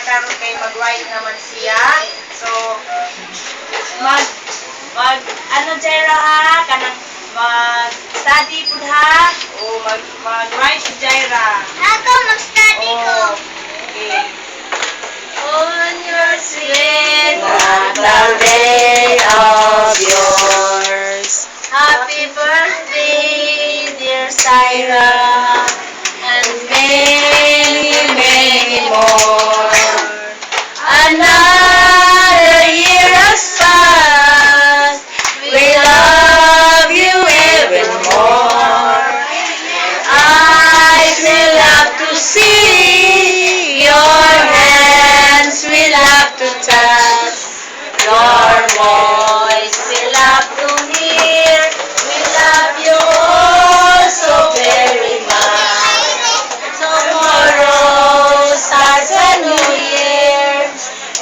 karon kay mag-ride naman siya. So, ano Jaira ha? Kanang mag-study po ha? O mag-ride si Jaira. Ako, mag-study ko. Okay. On your sweet Day of yours. happy birthday, dear Syra, and many, many more. Another year has passed. We love you even more. Eyes will love to see, your hands will love to touch, your voice will love to hear. We love you all so very much. Tomorrow starts a new year,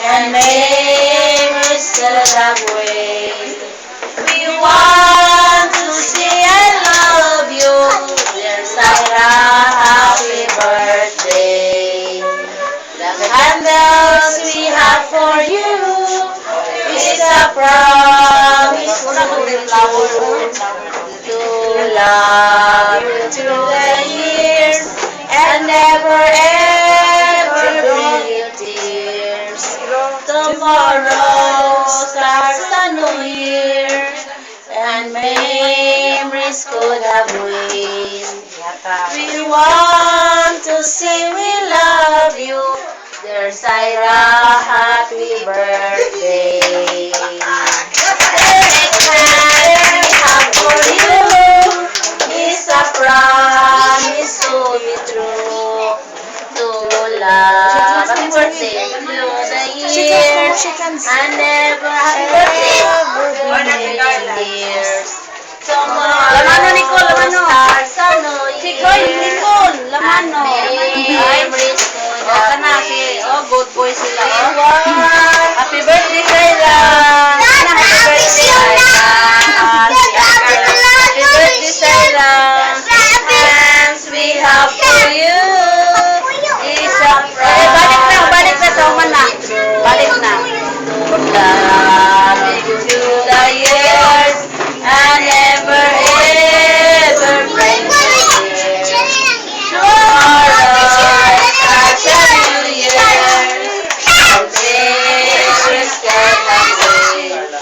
and may still have ways. We want to say I love you, dear Syra, happy birthday. The candles we have for you is a promise to love you through the years and never ever bring you tears. Tomorrow starts a new year, and memories could have waited. We want to say we love you, dear Syra, happy birthday. The next we have for you is a promise to be true, to love happy birthday through the years and never happy birthday years. Tomorrow starts a new year. Lamano. Memories could have waited. good boy sila. Happy birthday, Syra! Happy birthday, Syra! Happy birthday, Syra! Hands we have for you is a promise. Balik na sa umana. Balik na. Love you through the years and never ever break the years. Tomorrow starts a new year, and memories that have waited.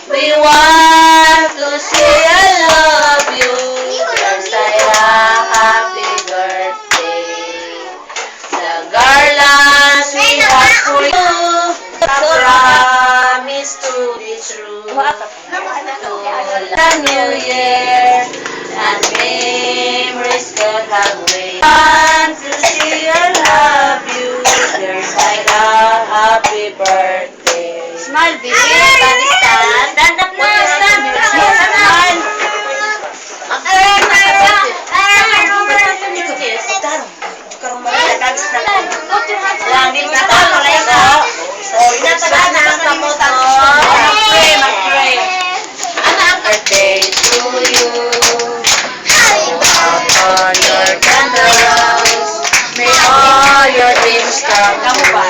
We want to say I love you, dear Syra, happy birthday. The garlands we have for you, a promise to be true. The new year and memories could have waited. Want to say I love you, dear Syra, happy birthday. Smile, baby. Stand up po. Smile. Birthday to you. On your candles, may all your dreams come true.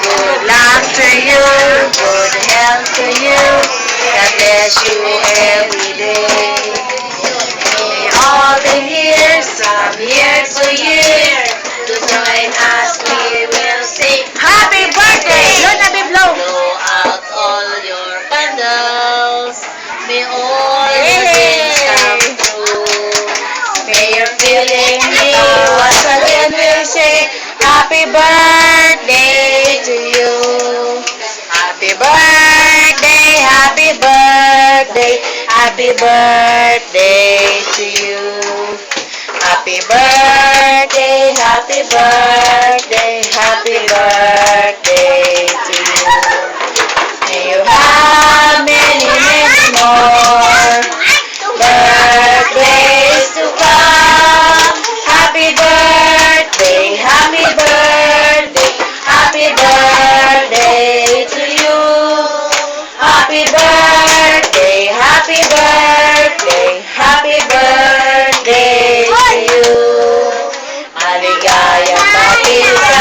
Good luck to you, good health to you. God bless you every day. May all the years from year to year to join us we will sing happy birthday. Blow out all your candles. May all your dreams come true. May your feeling me once again will say happy birthday to you. Happy birthday, happy birthday, happy birthday to you. Happy birthday, happy birthday, happy birthday to you. May you have many, many more birthdays to come. Happy birthday, happy birthday, happy birthday to you. Happy birthday, happy birthday, happy birthday to you. Maligayang pag-isa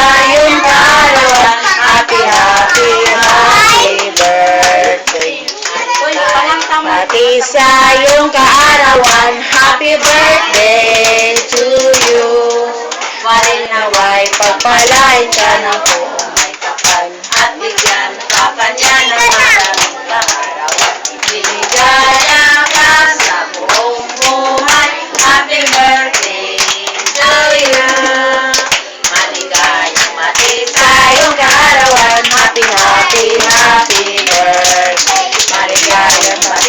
pagpalain ka ng buong may kapal. At bigyan ka pa niya ng maraming kaarawan. Biligaya ka sa buong buhay. Happy birthday to you. Maligayang matisayong kaarawan. Happy, happy, happy birthday. Maligayang matisayong